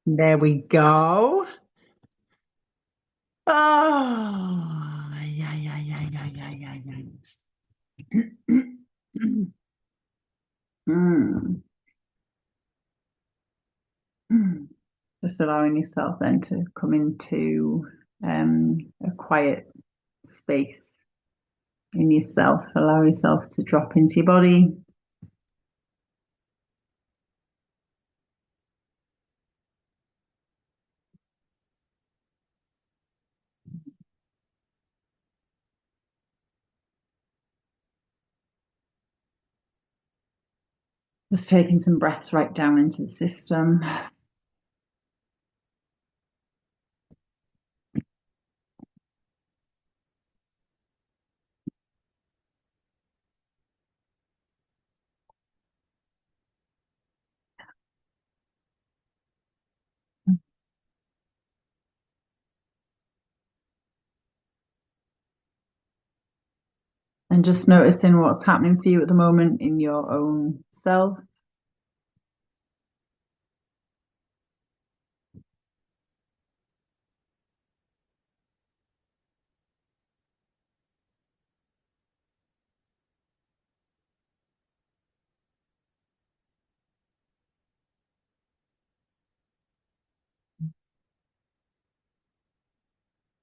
There we go. Oh, yeah, yeah, yeah, yeah, yeah, yeah, yeah. Mm. Mm. Just allowing yourself then to come into a quiet space in yourself. Allow yourself to drop into your body. Just taking some breaths right down into the system. And just noticing what's happening for you at the moment in your own self.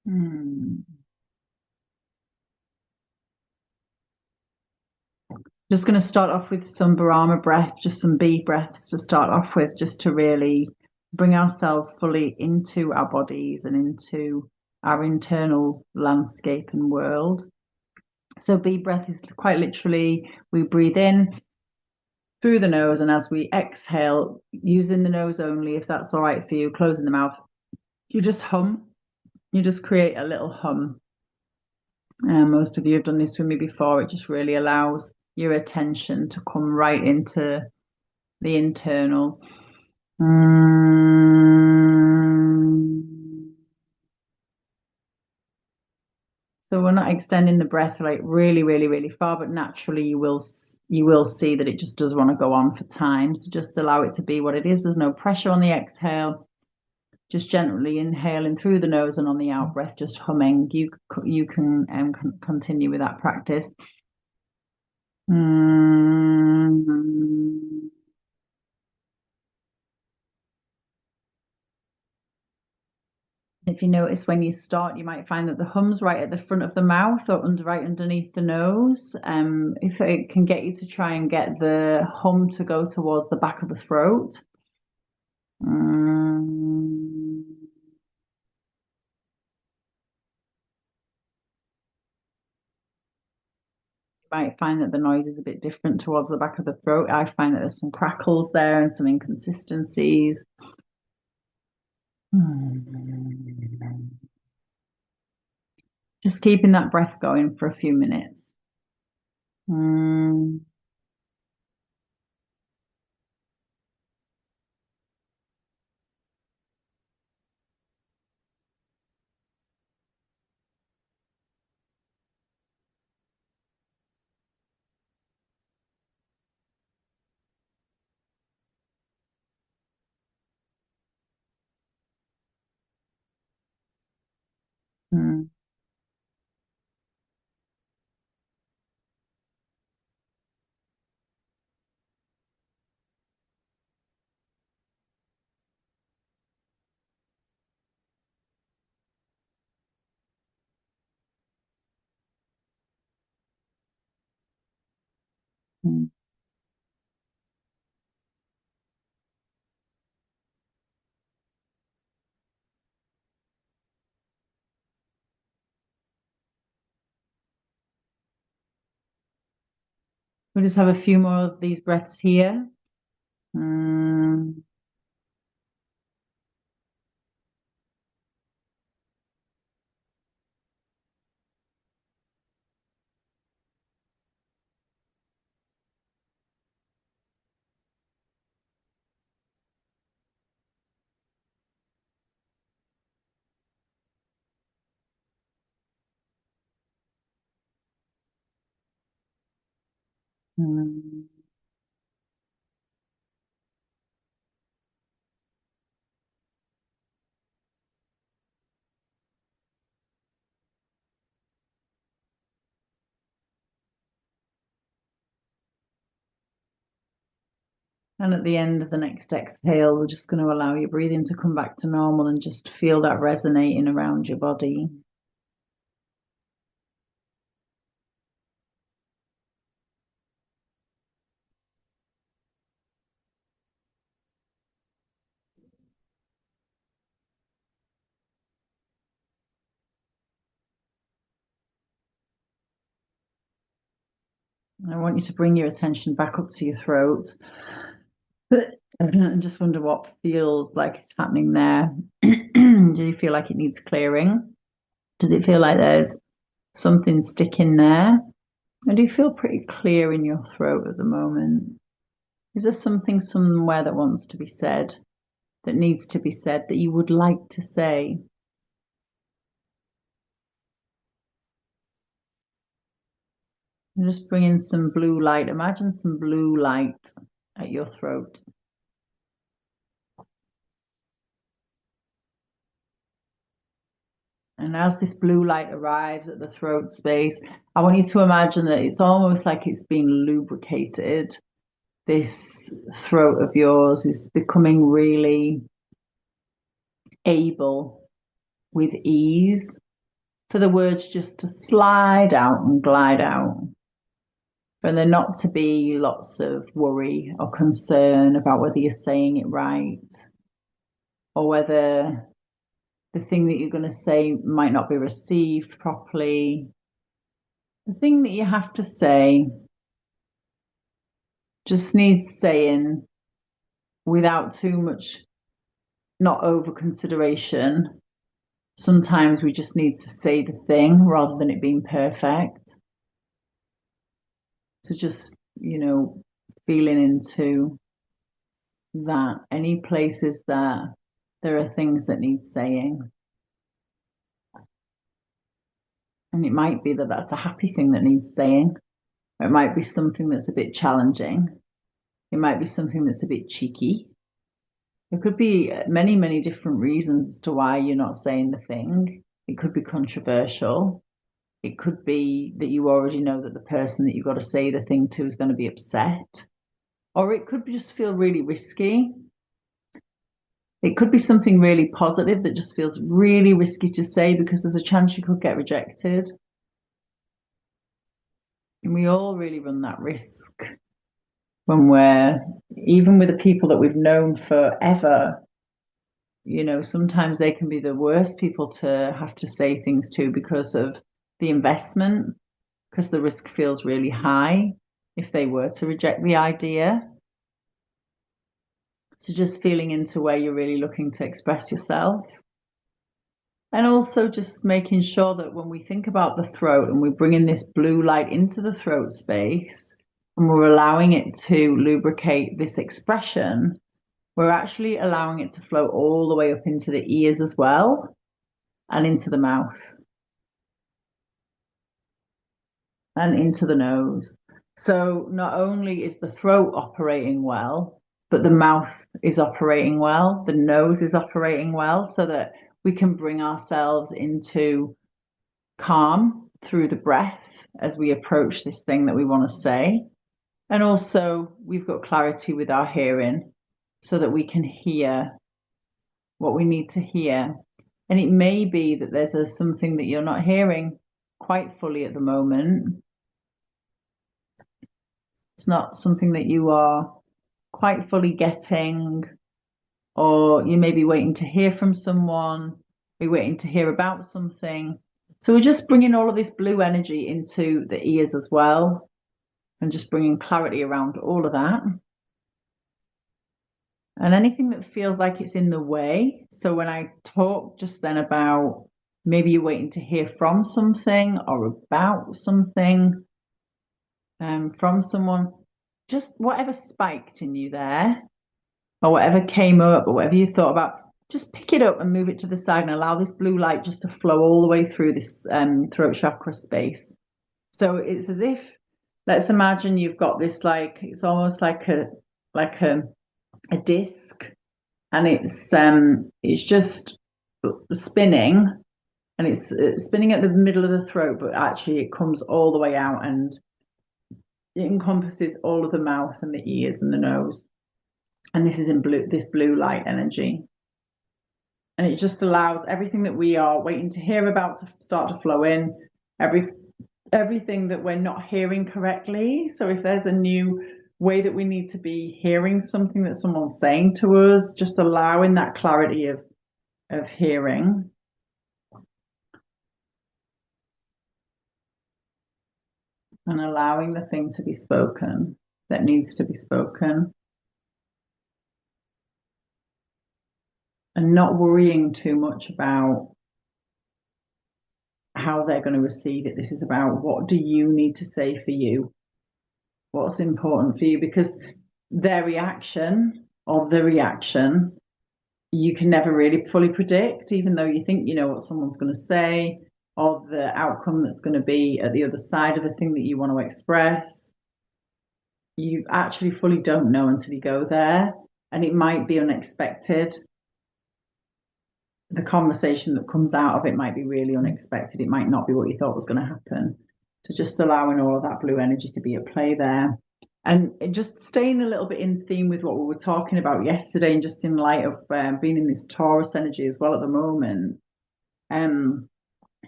Hmm. Just going to start off with some Brahma breath, just some B breaths to start off with, just to really bring ourselves fully into our bodies and into our internal landscape and world. So, B breath is quite literally we breathe in through the nose, and as we exhale, using the nose only, if that's all right for you, closing the mouth, you just hum, you just create a little hum. Most of you have done this with me before. It just really allows your attention to come right into the internal. So we're not extending the breath like really, really, really far, but naturally you will see that it just does want to go on for time. So just allow it to be what it is. There's no pressure on the exhale. Just gently inhaling through the nose and on the out breath, just humming. You can continue with that practice. Mm. If you notice when you start, you might find that the hum's right at the front of the mouth or right underneath the nose. If it can get you to try and get the hum to go towards the back of the throat. Um, you might find that the noise is a bit different towards the back of the throat. I find that there's some crackles there and some inconsistencies. Just keeping that breath going for a few minutes. Mm. Mm. Mm. We'll just have a few more of these breaths here. Mm. Mm. And at the end of the next exhale, we're just going to allow your breathing to come back to normal and just feel that resonating around your body. I want you to bring your attention back up to your throat and just wonder what feels like is happening there. Do you feel like it needs clearing? Does it feel like there's something sticking there? Or do you feel pretty clear in your throat at the moment? Is there something somewhere that wants to be said, that needs to be said, that you would like to say? And just bring in some blue light. Imagine some blue light at your throat. And as this blue light arrives at the throat space, I want you to imagine that it's almost like it's being lubricated. This throat of yours is becoming really able, with ease, for the words just to slide out and glide out. For there not to be lots of worry or concern about whether you're saying it right, or whether the thing that you're going to say might not be received properly. The thing that you have to say just needs saying without too much, not over consideration. Sometimes we just need to say the thing rather than it being perfect. So just, feeling into that. Any places that there are things that need saying. And it might be that that's a happy thing that needs saying. Or it might be something that's a bit challenging. It might be something that's a bit cheeky. There could be many, many different reasons as to why you're not saying the thing. It could be controversial. It could be that you already know that the person that you've got to say the thing to is going to be upset. Or it could just feel really risky. It could be something really positive that just feels really risky to say because there's a chance you could get rejected. And we all really run that risk when we're, even with the people that we've known forever, sometimes they can be the worst people to have to say things to because of the investment, because the risk feels really high if they were to reject the idea. So just feeling into where you're really looking to express yourself. And also just making sure that when we think about the throat and we bring in this blue light into the throat space and we're allowing it to lubricate this expression, we're actually allowing it to flow all the way up into the ears as well and into the mouth and into the nose. So not only is the throat operating well, but the mouth is operating well, the nose is operating well, so that we can bring ourselves into calm through the breath as we approach this thing that we want to say. And also we've got clarity with our hearing so that we can hear what we need to hear. And it may be that there's something that you're not hearing quite fully at the moment. It's not something that you are quite fully getting, or you may be waiting to hear from someone, you're waiting to hear about something. So we're just bringing all of this blue energy into the ears as well, and just bringing clarity around all of that. And anything that feels like it's in the way. So when I talk just then about maybe you're waiting to hear from something or about something from someone, just whatever spiked in you there, or whatever came up, or whatever you thought about, just pick it up and move it to the side and allow this blue light just to flow all the way through this throat chakra space. So it's as if, let's imagine you've got this, it's almost like a disc, and it's just spinning, and it's spinning at the middle of the throat, but actually it comes all the way out and it encompasses all of the mouth and the ears and the nose. And this is in blue, this blue light energy. And it just allows everything that we are waiting to hear about to start to flow in, everything that we're not hearing correctly. So if there's a new way that we need to be hearing something that someone's saying to us, just allowing that clarity of hearing. And allowing the thing to be spoken that needs to be spoken. And not worrying too much about how they're going to receive it. This is about, what do you need to say for you? What's important for you? Because their reaction or the reaction, you can never really fully predict, even though you think you know what someone's going to say or the outcome that's going to be at the other side of the thing that you want to express. You actually fully don't know until you go there, and it might be unexpected. The conversation that comes out of it might be really unexpected. It might not be what you thought was going to happen. So just allowing all of that blue energy to be at play there. And just staying a little bit in theme with what we were talking about yesterday, and just in light of being in this Taurus energy as well at the moment,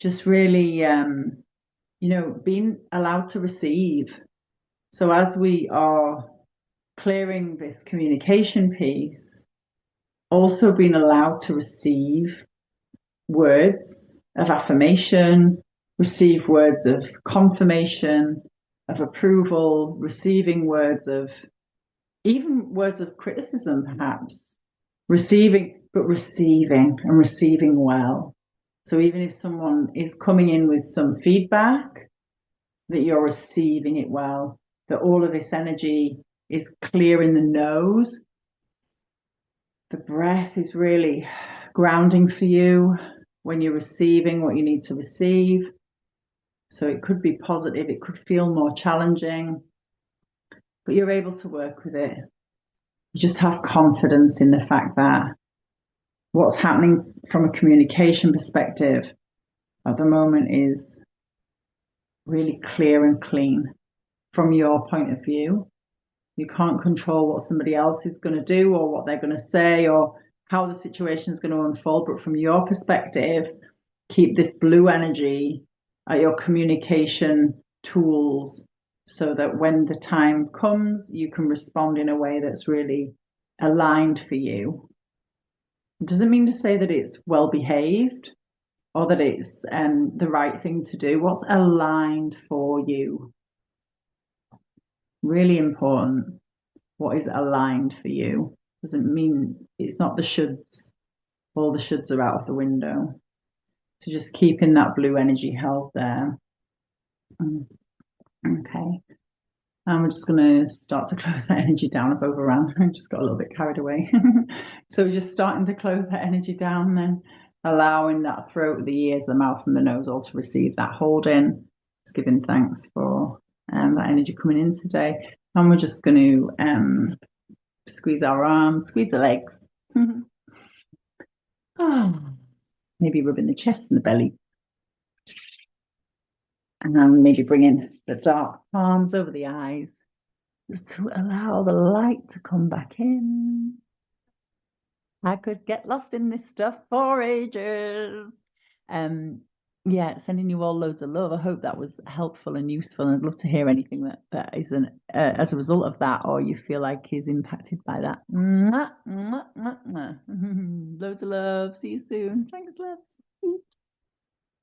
just really, being allowed to receive. So as we are clearing this communication piece, also being allowed to receive words of affirmation, receive words of confirmation, of approval, receiving words of, even words of criticism, perhaps, receiving and receiving well. So even if someone is coming in with some feedback, that you're receiving it well, that all of this energy is clear in the nose. The breath is really grounding for you when you're receiving what you need to receive. So it could be positive, it could feel more challenging, but you're able to work with it. You just have confidence in the fact that what's happening from a communication perspective at the moment is really clear and clean from your point of view. You can't control what somebody else is going to do or what they're going to say or how the situation is going to unfold. But from your perspective, keep this blue energy at your communication tools so that when the time comes, you can respond in a way that's really aligned for you. It doesn't mean to say that it's well behaved or that it's the right thing to do. What's aligned for you? Really important. What is aligned for you? Doesn't mean it's not the shoulds. All the shoulds are out of the window. So just keeping that blue energy held there. Okay. And we're just going to start to close that energy down. I've overrun. I just got a little bit carried away. So we're just starting to close that energy down, then allowing that throat, the ears, the mouth, and the nose all to receive that hold in. Just giving thanks for that energy coming in today. And we're just going to squeeze our arms, squeeze the legs. Maybe rubbing the chest and the belly. And then maybe bringing the dark palms over the eyes, just to allow the light to come back in. I could get lost in this stuff for ages. Sending you all loads of love. I hope that was helpful and useful. And I'd love to hear anything that is as a result of that, or you feel like is impacted by that. Loads of love. See you soon. Thanks, love.